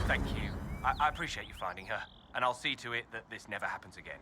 Thank you. I appreciate you finding her, and I'll see to it that this never happens again.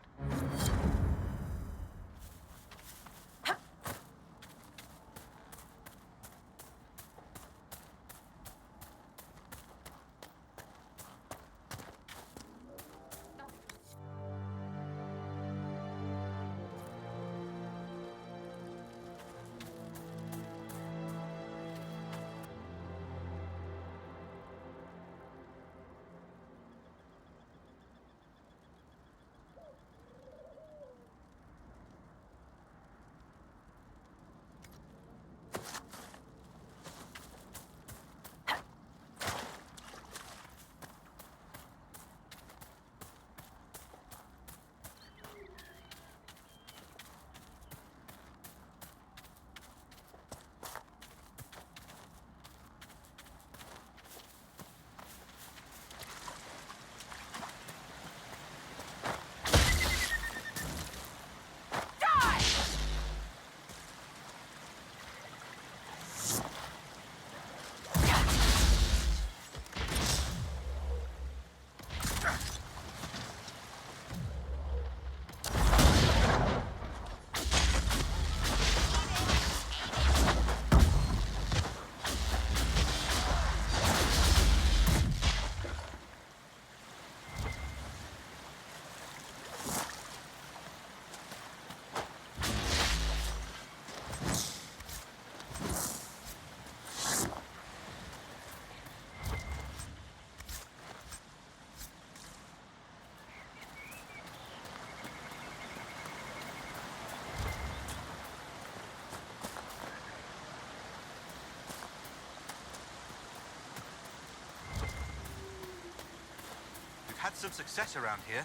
Had some success around here.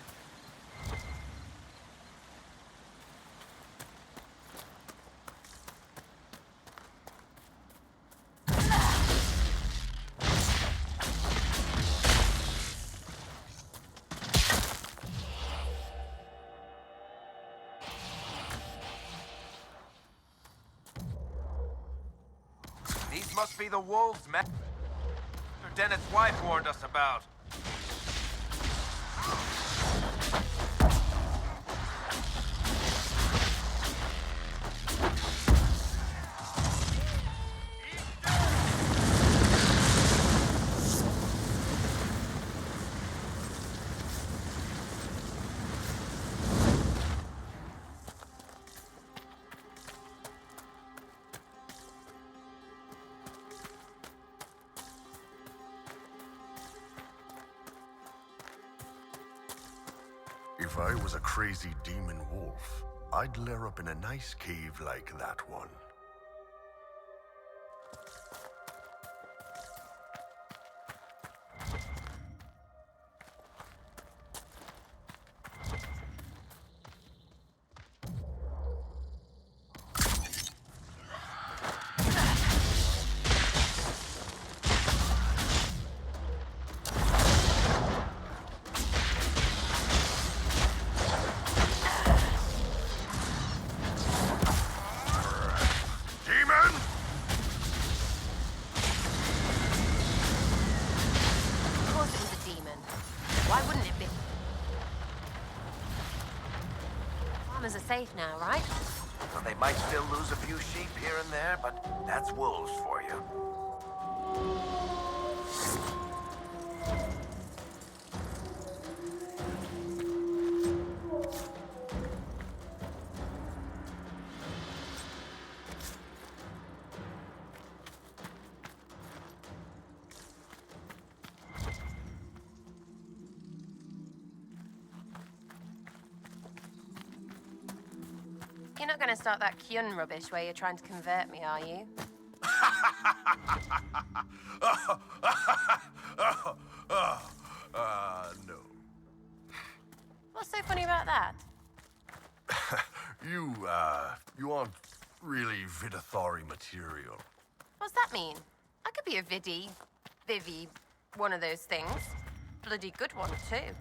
These must be the wolves, man. Dennett's wife warned us about. If I was a crazy demon wolf, I'd lair up in a nice cave like that one. Farmers are safe now, right? Well, they might still lose a few sheep here and there, but that's wolves for you. You're not going to start that Kyun rubbish where you're trying to convert me, are you? No. What's so funny about that? You aren't really Vidathari material. What's that mean? I could be a Vivi, one of those things. Bloody good one, too.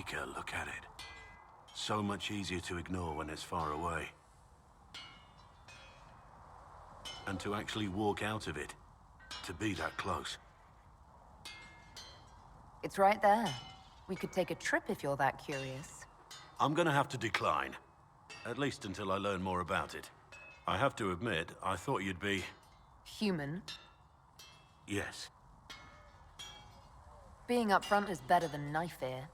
Micah, look at it. So much easier to ignore when it's far away. And to actually walk out of it. To be that close. It's right there. We could take a trip if you're that curious. I'm gonna have to decline. At least until I learn more about it. I have to admit, I thought you'd be... Human. Yes. Being upfront is better than knife ear.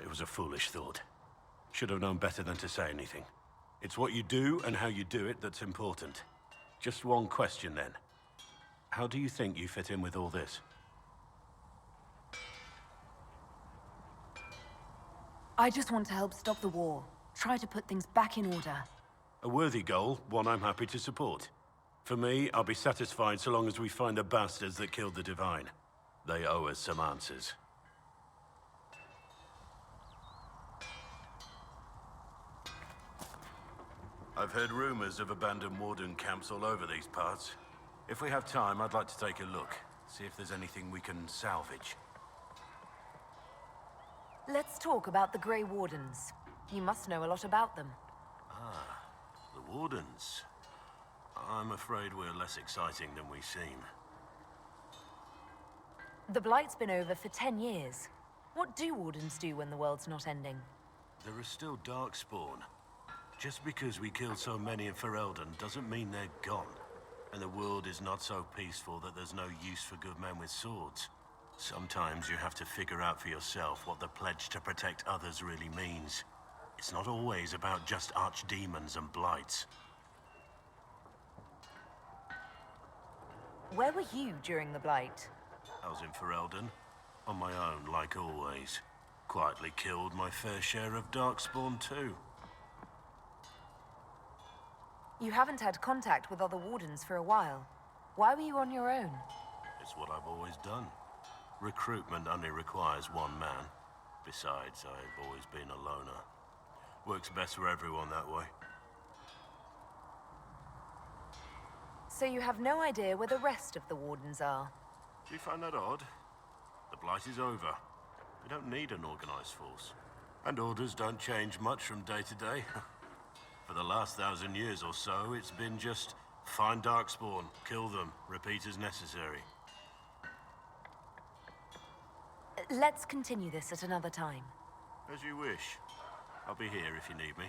It was a foolish thought. Should have known better than to say anything. It's what you do and how you do it that's important. Just one question then. How do you think you fit in with all this? I just want to help stop the war. Try to put things back in order. A worthy goal, one I'm happy to support. For me, I'll be satisfied so long as we find the bastards that killed the Divine. They owe us some answers. I've heard rumors of abandoned Warden camps all over these parts. If we have time, I'd like to take a look. See if there's anything we can salvage. Let's talk about the Grey Wardens. You must know a lot about them. The Wardens. I'm afraid we're less exciting than we seem. The Blight's been over for 10 years. What do Wardens do when the world's not ending? There is still Darkspawn. Just because we killed so many in Ferelden doesn't mean they're gone. And the world is not so peaceful that there's no use for good men with swords. Sometimes you have to figure out for yourself what the pledge to protect others really means. It's not always about just archdemons and blights. Where were you during the Blight? I was in Ferelden, on my own, like always. Quietly killed my fair share of Darkspawn too. You haven't had contact with other Wardens for a while. Why were you on your own? It's what I've always done. Recruitment only requires one man. Besides, I've always been a loner. Works best for everyone that way. So you have no idea where the rest of the Wardens are? Do you find that odd? The Blight is over. We don't need an organized force. And orders don't change much from day to day. For the last 1,000 years or so, it's been just find Darkspawn, kill them, repeat as necessary. Let's continue this at another time. As you wish. I'll be here if you need me.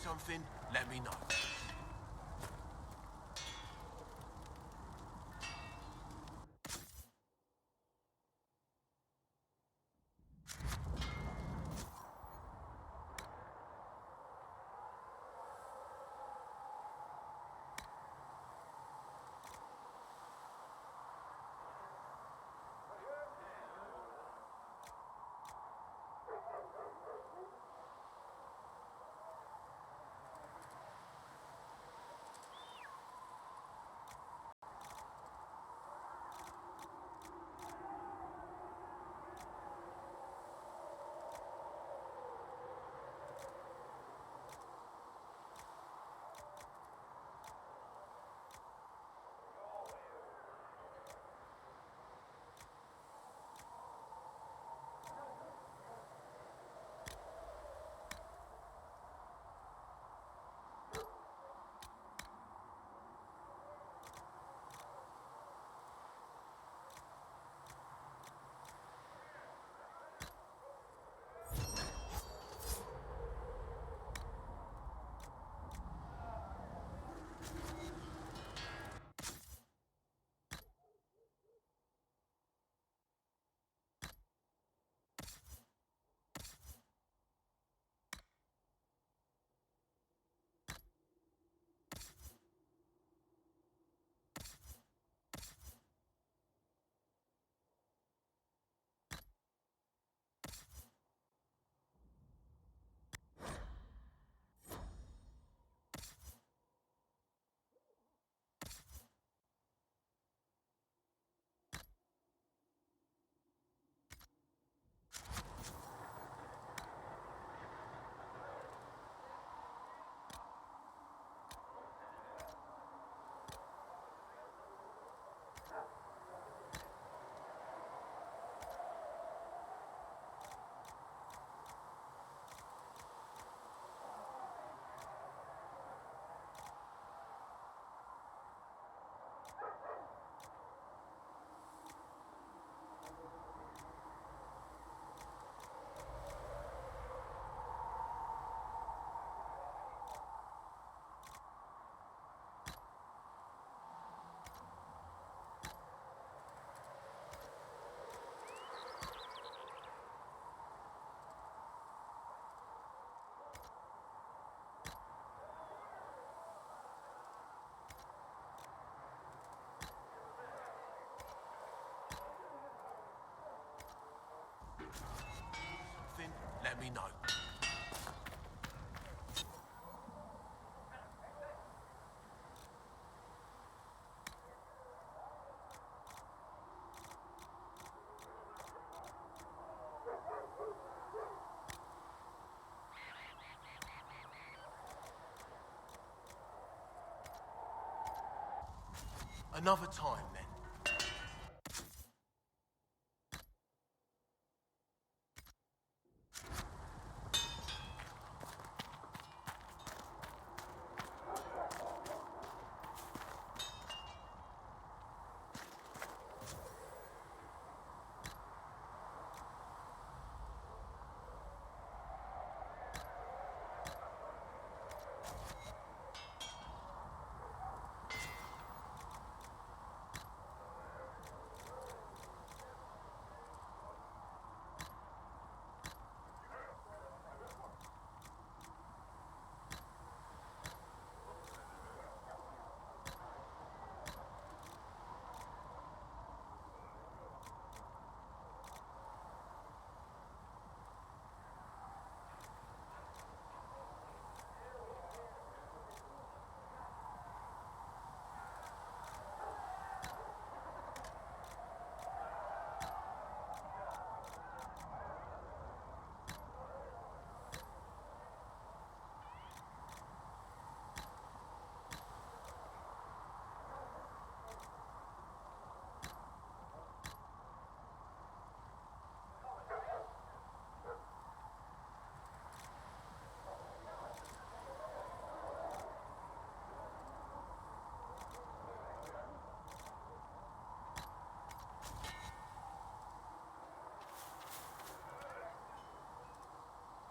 something, let me know. Let me know. Another time, then.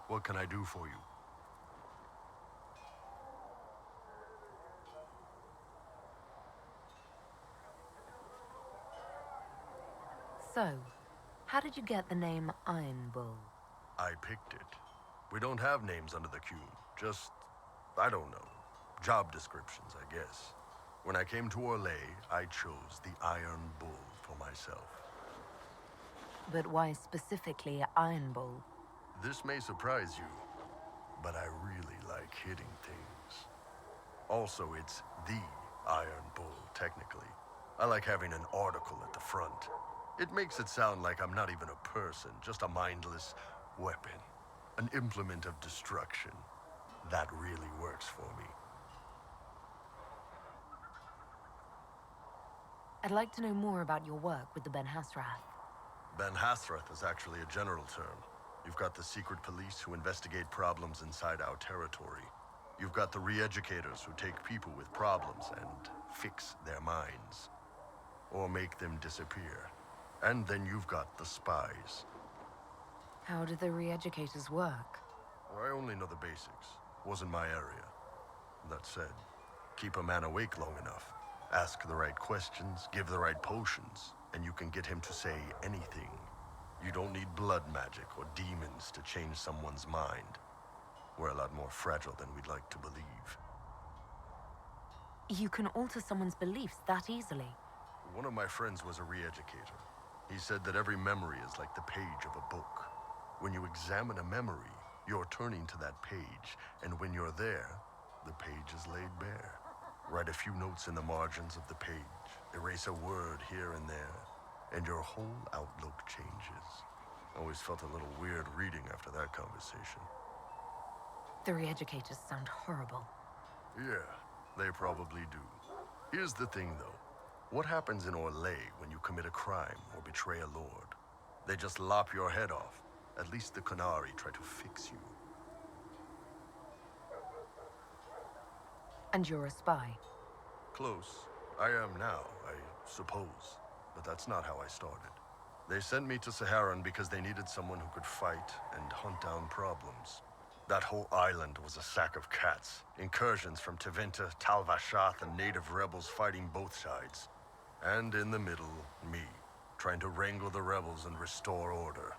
What can I do for you? So, how did you get the name Iron Bull? I picked it. We don't have names under the Cume. Just, I don't know. Job descriptions, I guess. When I came to Orlais, I chose the Iron Bull for myself. But why specifically Iron Bull? This may surprise you, but I really like hitting things. Also, it's the Iron Bull, technically. I like having an article at the front. It makes it sound like I'm not even a person, just a mindless weapon. An implement of destruction. That really works for me. I'd like to know more about your work with the Ben Hasrath. Ben Hasrath is actually a general term. You've got the secret police who investigate problems inside our territory. You've got the re-educators who take people with problems and fix their minds. Or make them disappear. And then you've got the spies. How do the re-educators work? Well, I only know the basics. Wasn't my area. That said, keep a man awake long enough. Ask the right questions, give the right potions, and you can get him to say anything. You don't need blood magic or demons to change someone's mind. We're a lot more fragile than we'd like to believe. You can alter someone's beliefs that easily. One of my friends was a re-educator. He said that every memory is like the page of a book. When you examine a memory, you're turning to that page, and when you're there, the page is laid bare. Write a few notes in the margins of the page, erase a word here and there, and your whole outlook changes. Always felt a little weird reading after that conversation. The re-educators sound horrible. Yeah, they probably do. Here's the thing, though. What happens in Orlais when you commit a crime or betray a lord? They just lop your head off. At least the Qunari try to fix you. And you're a spy. Close. I am now, I suppose. But that's not how I started. They sent me to Saharan because they needed someone who could fight and hunt down problems. That whole island was a sack of cats. Incursions from Tevinter, Tal Vashath, and native rebels fighting both sides. And in the middle, me, trying to wrangle the rebels and restore order.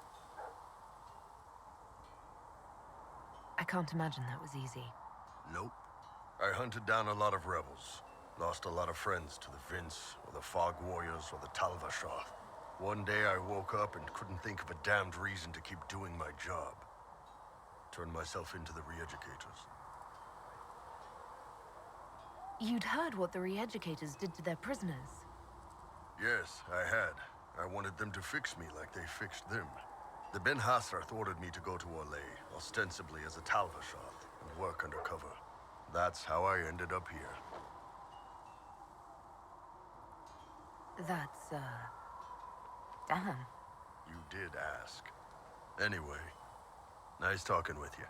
I can't imagine that was easy. Nope. I hunted down a lot of rebels. Lost a lot of friends to the Vince, or the Fog Warriors, or the Tal Vashath. One day I woke up and couldn't think of a damned reason to keep doing my job. Turned myself into the re-educators. You'd heard what the re-educators did to their prisoners. Yes, I had. I wanted them to fix me like they fixed them. The Ben Hasrath ordered me to go to Orlais, ostensibly as a Tal Vashath, and work undercover. That's how I ended up here. That's, damn. You did ask. Anyway, nice talking with you.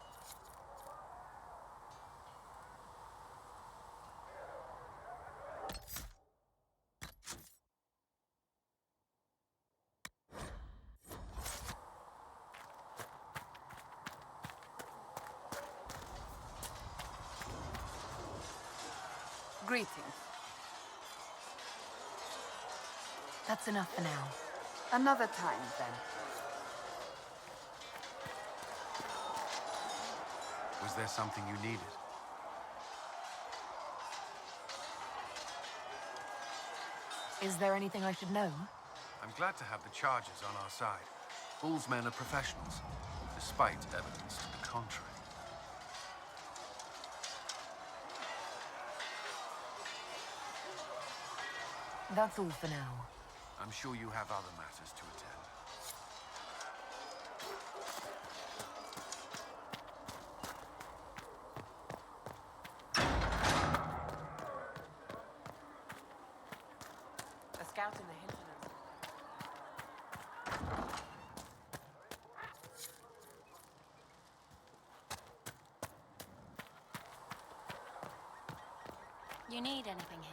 Greetings. That's enough for now. Another time, then. Was there something you needed? Is there anything I should know? I'm glad to have the charges on our side. Bull's men are professionals, despite evidence to the contrary. That's all for now. I'm sure you have other matters to attend. A scout in the hinterlands. You need anything here?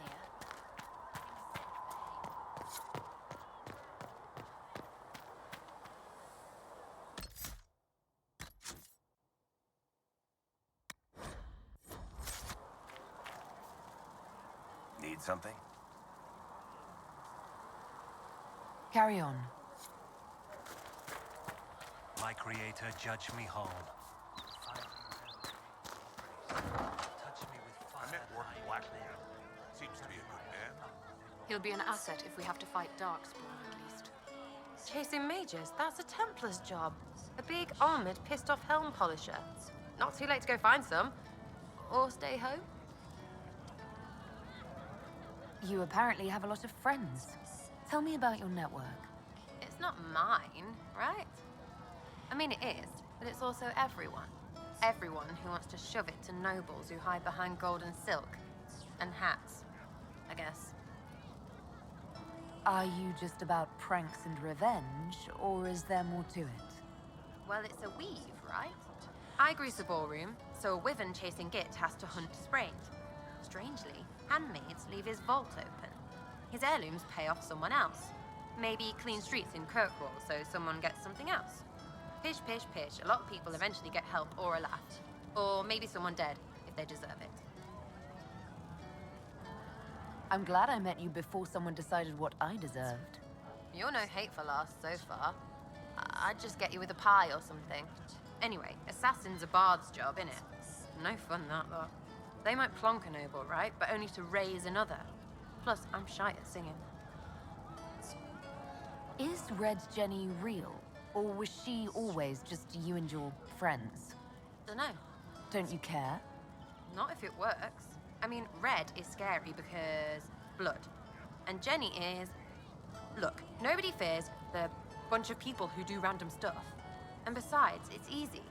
Need something? Carry on. my creator judge me whole. Touch me with fire. I met Warden Blackwater. Seems to be a good man. He'll be an asset if we have to fight Darkspawn, at least. Chasing mages, that's a Templar's job. A big, armored, pissed-off helm polisher. Not too late to go find some. Or stay home. You apparently have a lot of friends. Tell me about your network. It's not mine, right? I mean, it is, but it's also everyone. Everyone who wants to shove it to nobles who hide behind gold and silk. And hats, I guess. Are you just about pranks and revenge, or is there more to it? Well, it's a weave, right? I grease a ballroom, so a wyvern chasing Git has to hunt Spraint. Strangely, handmaids leave his vault open. His heirlooms pay off someone else. Maybe clean streets in Kirkwall so someone gets something else. Pish, pish, pish. A lot of people eventually get help or a laugh. Or maybe someone dead, if they deserve it. I'm glad I met you before someone decided what I deserved. You're no hateful ass so far. I'd just get you with a pie or something. Anyway, assassin's a bard's job, innit? No fun that, though. They might plonk a noble, right? But only to raise another. Plus, I'm shy at singing. Is Red Jenny real? Or was she always just you and your friends? Dunno. Don't you care? Not if it works. I mean, Red is scary because blood. And Jenny is... Look, nobody fears the bunch of people who do random stuff. And besides, it's easy.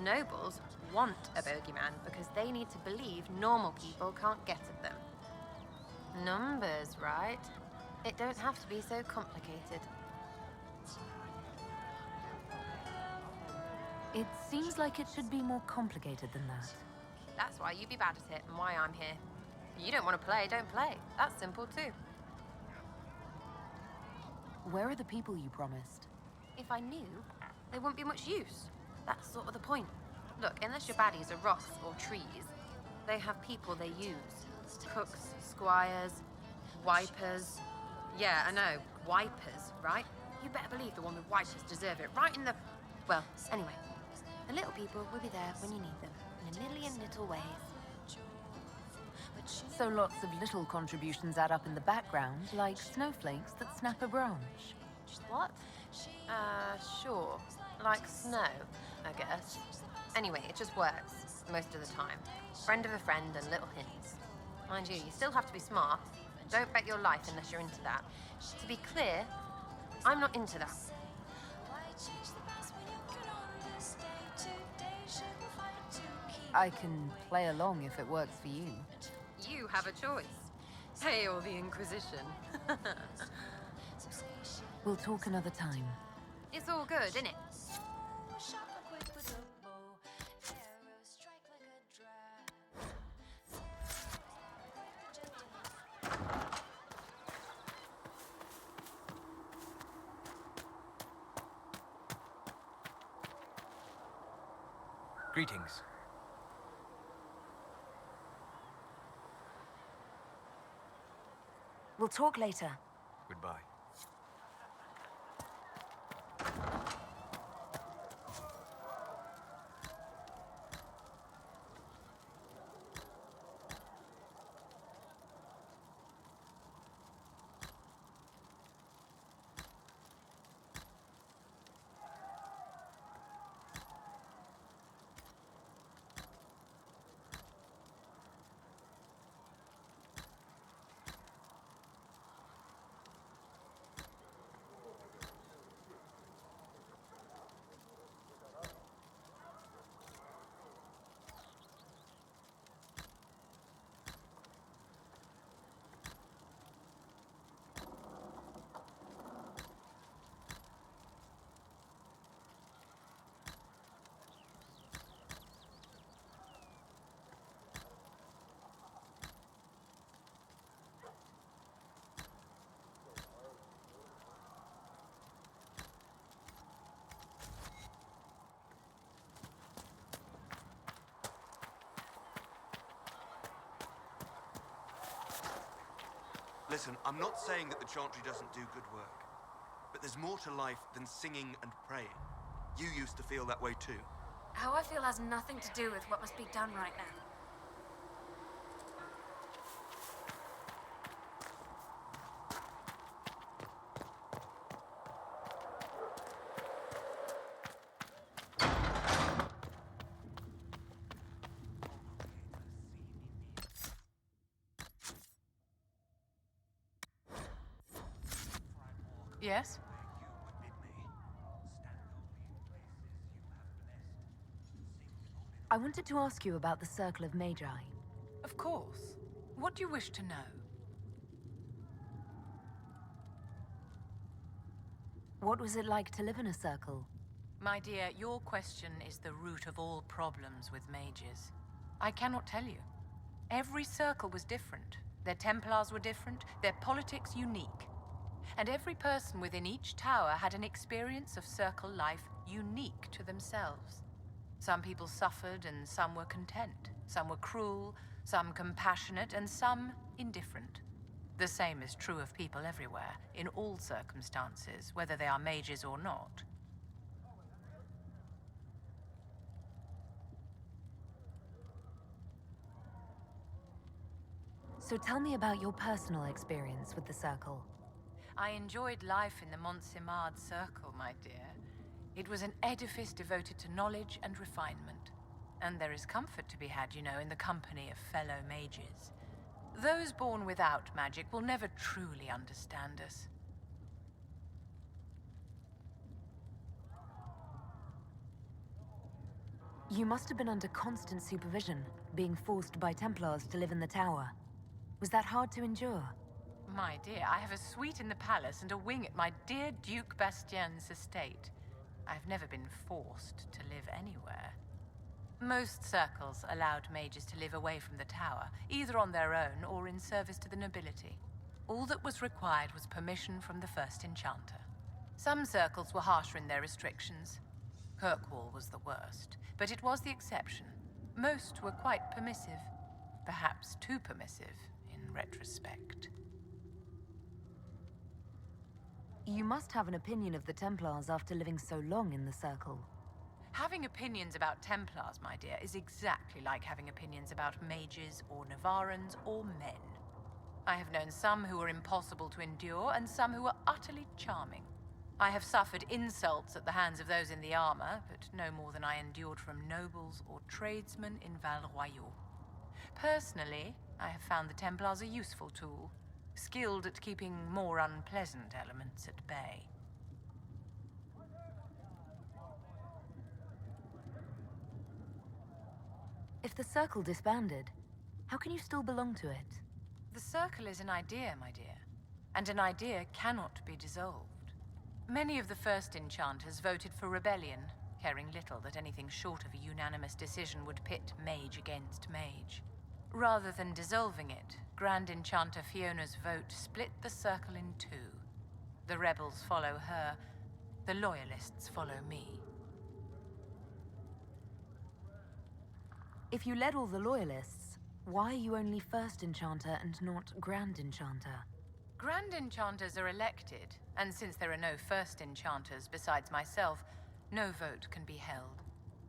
Nobles want a bogeyman because they need to believe normal people can't get at them. Numbers, right? It don't have to be so complicated. It seems like it should be more complicated than that. That's why you be bad at it and why I'm here. You don't want to play, don't play. That's simple too. Where are the people you promised? If I knew, they wouldn't be much use. That's sort of the point. Look, unless your baddies are rocks or trees, they have people they use. Cooks, squires, wipers. Yeah, I know, wipers, right? You better believe the one with wipers deserve it, right in the... Well, anyway, the little people will be there when you need them, in a million little ways. So lots of little contributions add up in the background, like snowflakes that snap a branch. What? Sure. Like snow, I guess. Anyway, it just works, most of the time. Friend of a friend and little hints. Mind you, you still have to be smart. Don't bet your life unless you're into that. To be clear, I'm not into that. I can play along if it works for you. You have a choice. Hail the Inquisition. We'll talk another time. It's all good, isn't it? Greetings. We'll talk later. Goodbye. Listen, I'm not saying that the Chantry doesn't do good work, but there's more to life than singing and praying. You used to feel that way too. How I feel has nothing to do with what must be done right now. Yes? I wanted to ask you about the Circle of Magi. Of course. What do you wish to know? What was it like to live in a circle? My dear, your question is the root of all problems with mages. I cannot tell you. Every circle was different. Their Templars were different, their politics unique. And every person within each tower had an experience of circle life unique to themselves. Some people suffered and some were content. Some were cruel, some compassionate, and some indifferent. The same is true of people everywhere, in all circumstances, whether they are mages or not. So tell me about your personal experience with the Circle. I enjoyed life in the Montsimard Circle, my dear. It was an edifice devoted to knowledge and refinement. And there is comfort to be had, you know, in the company of fellow mages. Those born without magic will never truly understand us. You must have been under constant supervision, being forced by Templars to live in the tower. Was that hard to endure? My dear, I have a suite in the palace and a wing at my dear Duke Bastien's estate. I've never been forced to live anywhere. Most circles allowed mages to live away from the tower, either on their own or in service to the nobility. All that was required was permission from the first enchanter. Some circles were harsher in their restrictions. Kirkwall was the worst, but it was the exception. Most were quite permissive, perhaps too permissive in retrospect. You must have an opinion of the Templars after living so long in the Circle. Having opinions about Templars, my dear, is exactly like having opinions about mages or Navarrans or men. I have known some who were impossible to endure and some who were utterly charming. I have suffered insults at the hands of those in the armor, but no more than I endured from nobles or tradesmen in Val Royaux. Personally, I have found the Templars a useful tool, skilled at keeping more unpleasant elements at bay. If the Circle disbanded, how can you still belong to it? The Circle is an idea, my dear, and an idea cannot be dissolved. Many of the first enchanters voted for rebellion, caring little that anything short of a unanimous decision would pit mage against mage. Rather than dissolving it, Grand Enchanter Fiona's vote split the Circle in two. The rebels follow her, the loyalists follow me. If you led all the loyalists, why are you only First Enchanter and not Grand Enchanter? Grand Enchanters are elected, and since there are no First Enchanters besides myself, no vote can be held.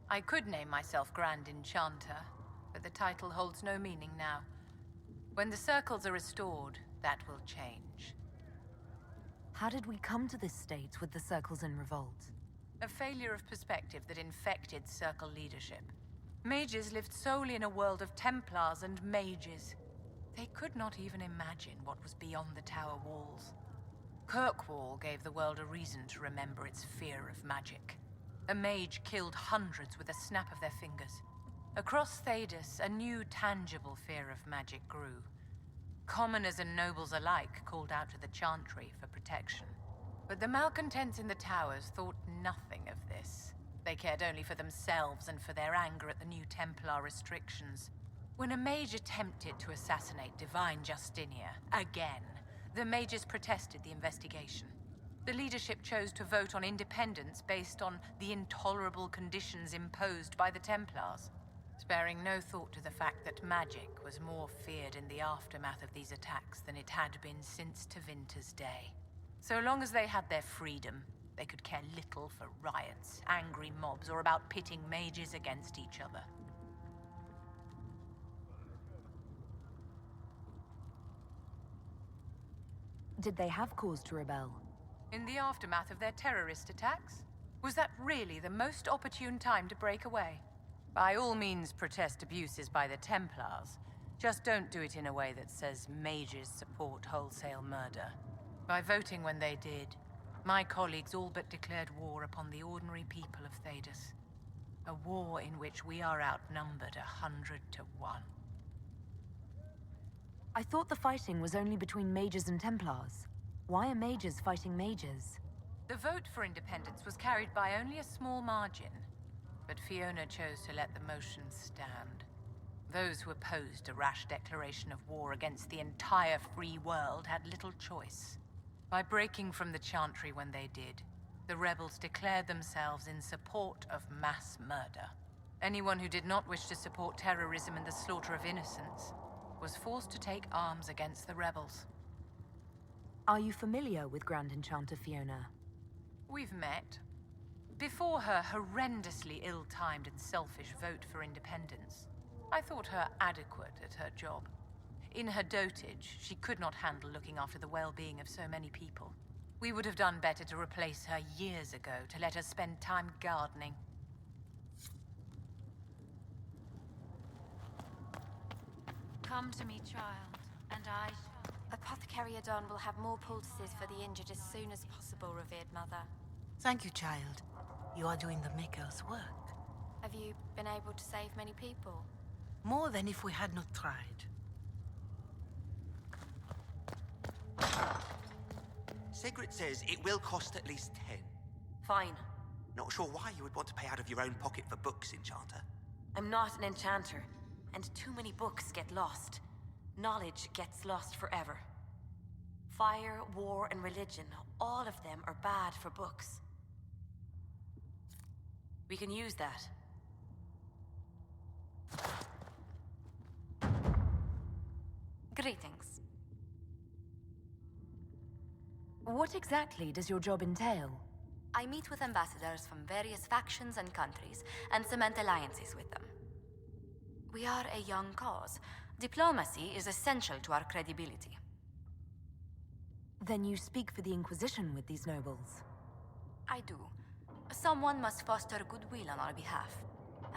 I could name myself Grand Enchanter, but the title holds no meaning now. When the circles are restored, that will change. How did we come to this state with the circles in revolt? A failure of perspective that infected circle leadership. Mages lived solely in a world of Templars and mages. They could not even imagine what was beyond the tower walls. Kirkwall gave the world a reason to remember its fear of magic. A mage killed hundreds with a snap of their fingers. Across Thedas, a new tangible fear of magic grew. Commoners and nobles alike called out to the Chantry for protection. But the malcontents in the towers thought nothing of this. They cared only for themselves and for their anger at the new Templar restrictions. When a mage attempted to assassinate Divine Justinia, again, the mages protested the investigation. The leadership chose to vote on independence based on the intolerable conditions imposed by the Templars, sparing no thought to the fact that magic was more feared in the aftermath of these attacks than it had been since Tevinter's day. So long as they had their freedom, They could care little for riots, angry mobs, or about pitting mages against each other. Did they have cause to rebel? In the aftermath of their terrorist attacks? Was that really the most opportune time to break away? By all means, protest abuses by the Templars. Just don't do it in a way that says mages support wholesale murder. By voting when they did, my colleagues all but declared war upon the ordinary people of Thedas. A war in which we are outnumbered 100 to 1. I thought the fighting was only between mages and Templars. Why are mages fighting mages? The vote for independence was carried by only a small margin, but Fiona chose to let the motion stand. Those who opposed a rash declaration of war against the entire free world had little choice. By breaking from the Chantry when they did, the rebels declared themselves in support of mass murder. Anyone who did not wish to support terrorism and the slaughter of innocents was forced to take arms against the rebels. Are you familiar with Grand Enchanter Fiona? We've met. Before her horrendously ill-timed and selfish vote for independence, I thought her adequate at her job. In her dotage, she could not handle looking after the well-being of so many people. We would have done better to replace her years ago, to let her spend time gardening. Come to me, child, and I shall... Apothecary Adon will have more poultices for the injured as soon as possible, revered mother. Thank you, child. You are doing the Maker's work. Have you been able to save many people? More than if we had not tried. Sigrid says it will cost at least 10. Fine. Not sure why you would want to pay out of your own pocket for books, Enchanter. I'm not an enchanter, and too many books get lost. Knowledge gets lost forever. Fire, war, and religion, all of them are bad for books. We can use that. Greetings. What exactly does your job entail? I meet with ambassadors from various factions and countries, and cement alliances with them. We are a young cause. Diplomacy is essential to our credibility. Then you speak for the Inquisition with these nobles? I do. Someone must foster goodwill on our behalf,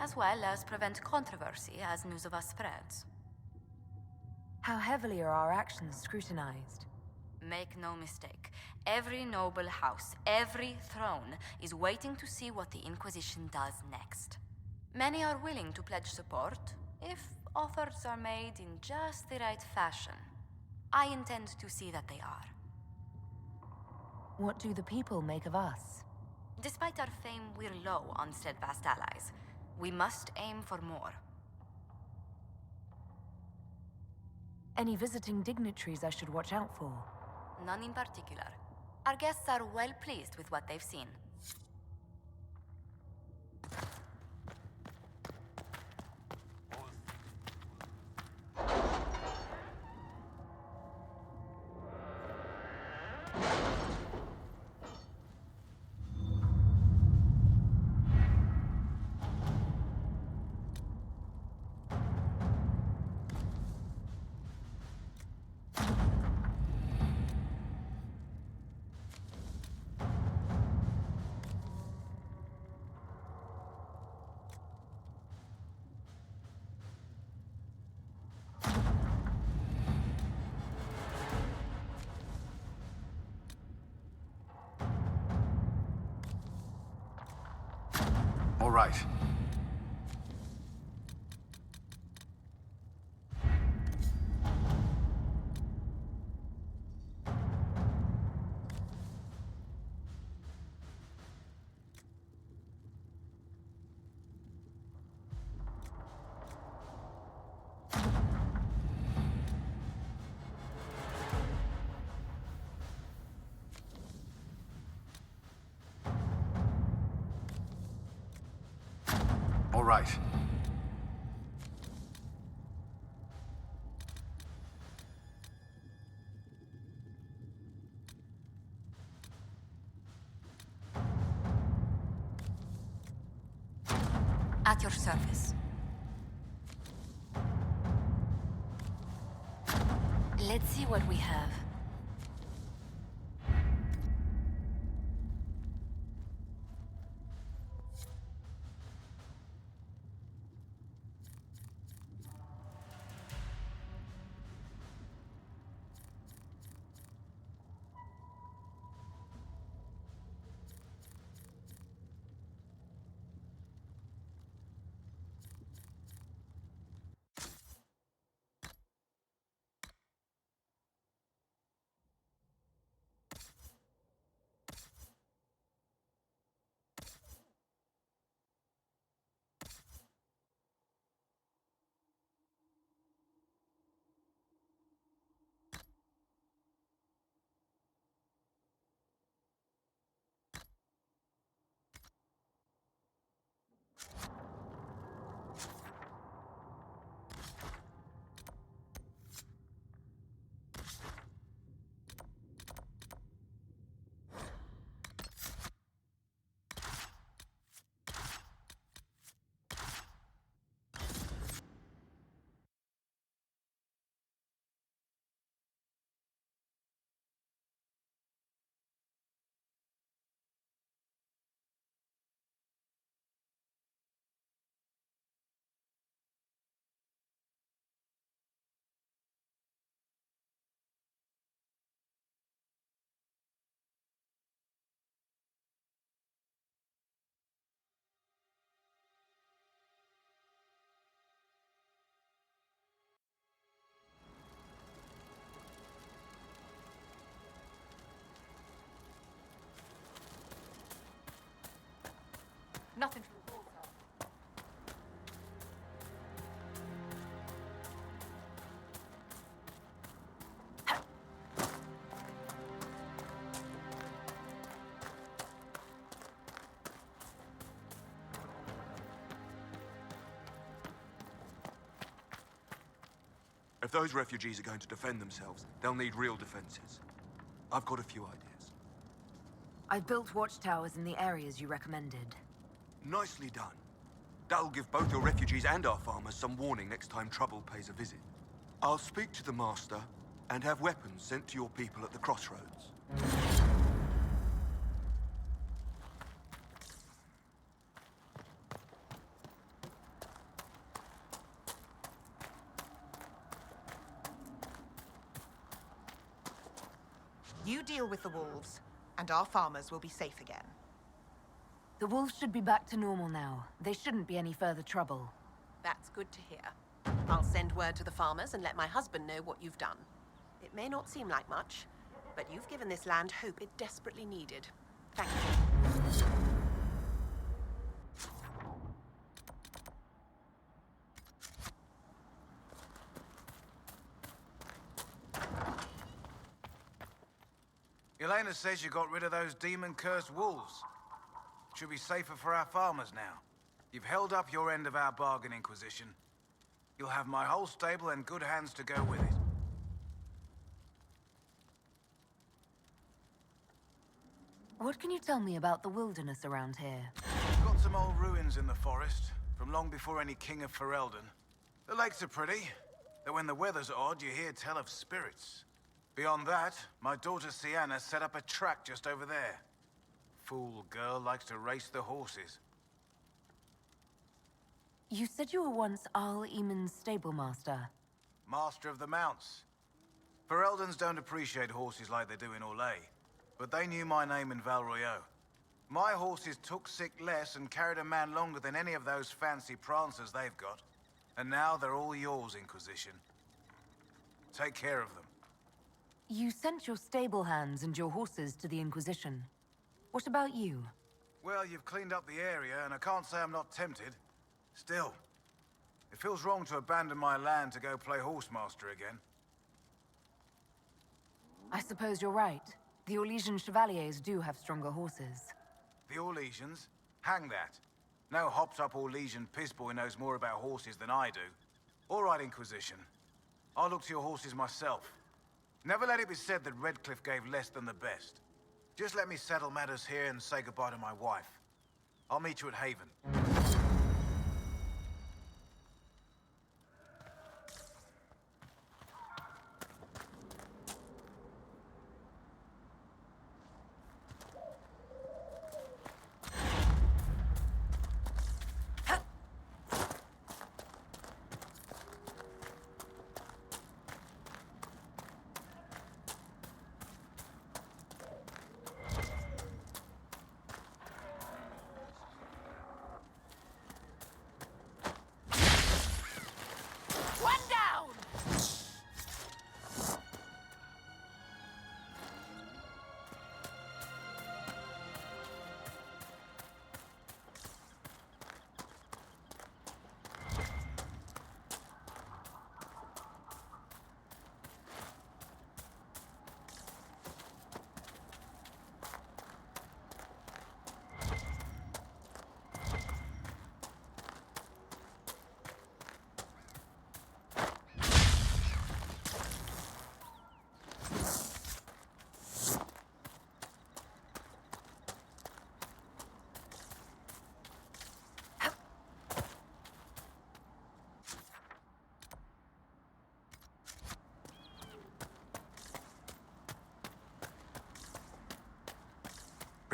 as well as prevent controversy as news of us spreads. How heavily are our actions scrutinized? Make no mistake. Every noble house, every throne, is waiting to see what the Inquisition does next. Many are willing to pledge support, if offers are made in just the right fashion. I intend to see that they are. What do the people make of us? Despite our fame, we're low on steadfast allies. We must aim for more. Any visiting dignitaries I should watch out for? None in particular. Our guests are well pleased with what they've seen. All right. All right. At your service. Let's see what we have. Nothing from the wall, sir. If those refugees are going to defend themselves, they'll need real defenses. I've got a few ideas. I've built watchtowers in the areas you recommended. Nicely done. That'll give both your refugees and our farmers some warning next time trouble pays a visit. I'll speak to the Master and have weapons sent to your people at the crossroads. You deal with the wolves, and our farmers will be safe again. The wolves should be back to normal now. There shouldn't be any further trouble. That's good to hear. I'll send word to the farmers and let my husband know what you've done. It may not seem like much, but you've given this land hope it desperately needed. Thank you. Elena says you got rid of those demon-cursed wolves. Should be safer for our farmers now. You've held up your end of our bargain, Inquisition. You'll have my whole stable and good hands to go with it. What can you tell me about the wilderness around here? We've got some old ruins in the forest, from long before any king of Ferelden. The lakes are pretty, though when the weather's odd, you hear tell of spirits. Beyond that, my daughter Sienna set up a track just over there. Fool girl likes to race the horses. You said you were once Arl Eamon's stablemaster. Master of the mounts. Fereldans don't appreciate horses like they do in Orlais, but they knew my name in Val Royeaux. My horses took sick less and carried a man longer than any of those fancy prancers they've got. And now they're all yours, Inquisition. Take care of them. You sent your stable hands and your horses to the Inquisition. What about you? Well, you've cleaned up the area, and I can't say I'm not tempted. Still, it feels wrong to abandon my land to go play horsemaster again. I suppose you're right. The Orlesian Chevaliers do have stronger horses. The Orlesians? Hang that. No hopped-up Orlesian pissboy knows more about horses than I do. All right, Inquisition. I'll look to your horses myself. Never let it be said that Redcliffe gave less than the best. Just let me settle matters here and say goodbye to my wife. I'll meet you at Haven.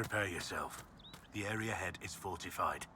Prepare yourself. The area ahead is fortified.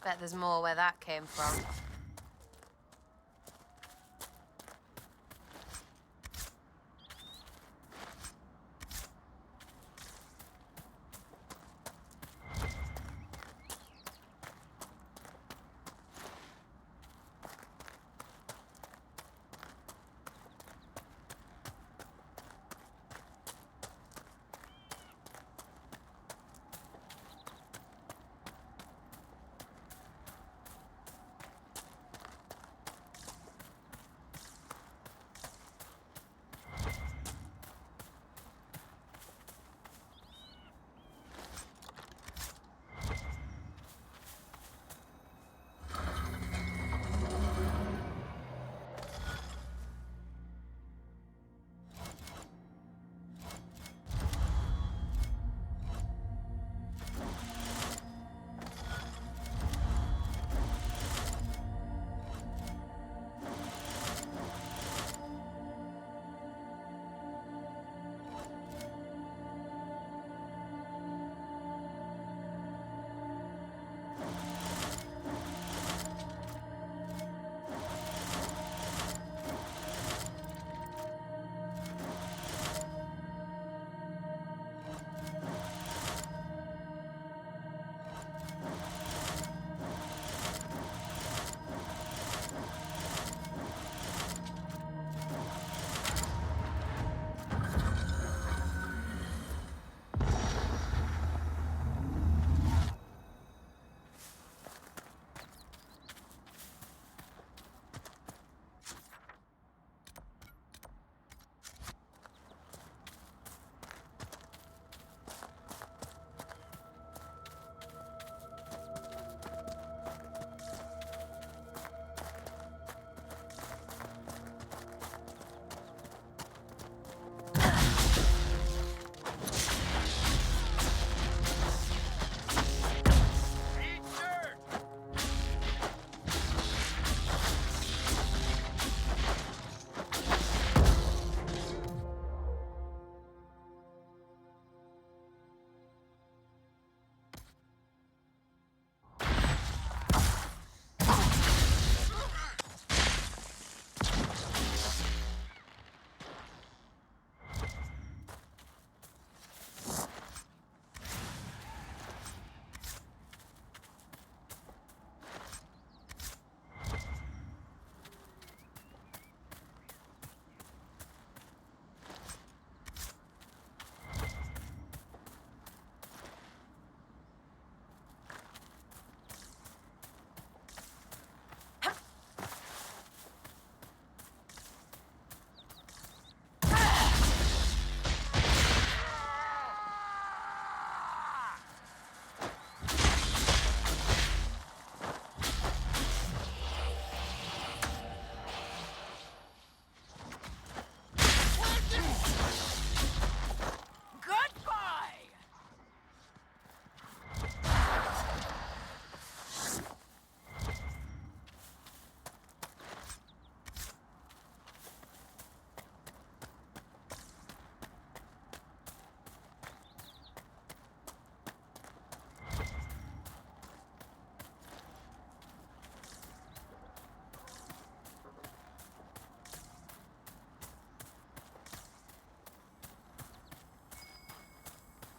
Bet there's more where that came from.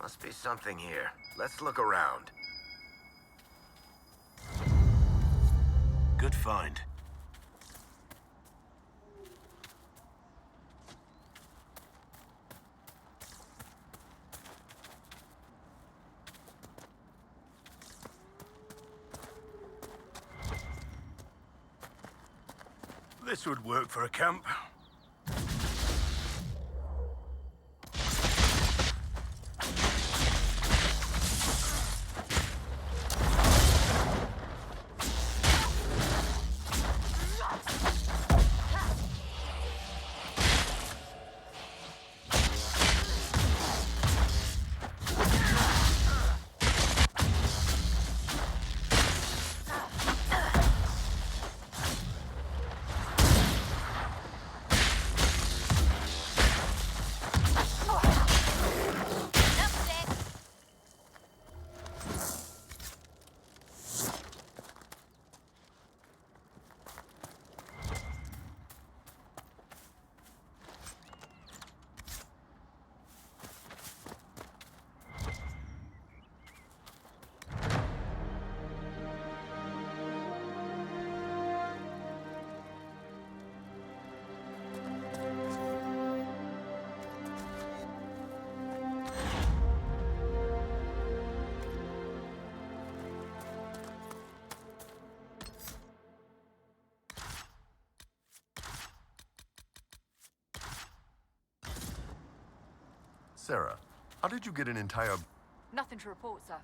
Must be something here. Let's look around. Good find. This would work for a camp. Sarah, how did you get an entire... Nothing to report, sir.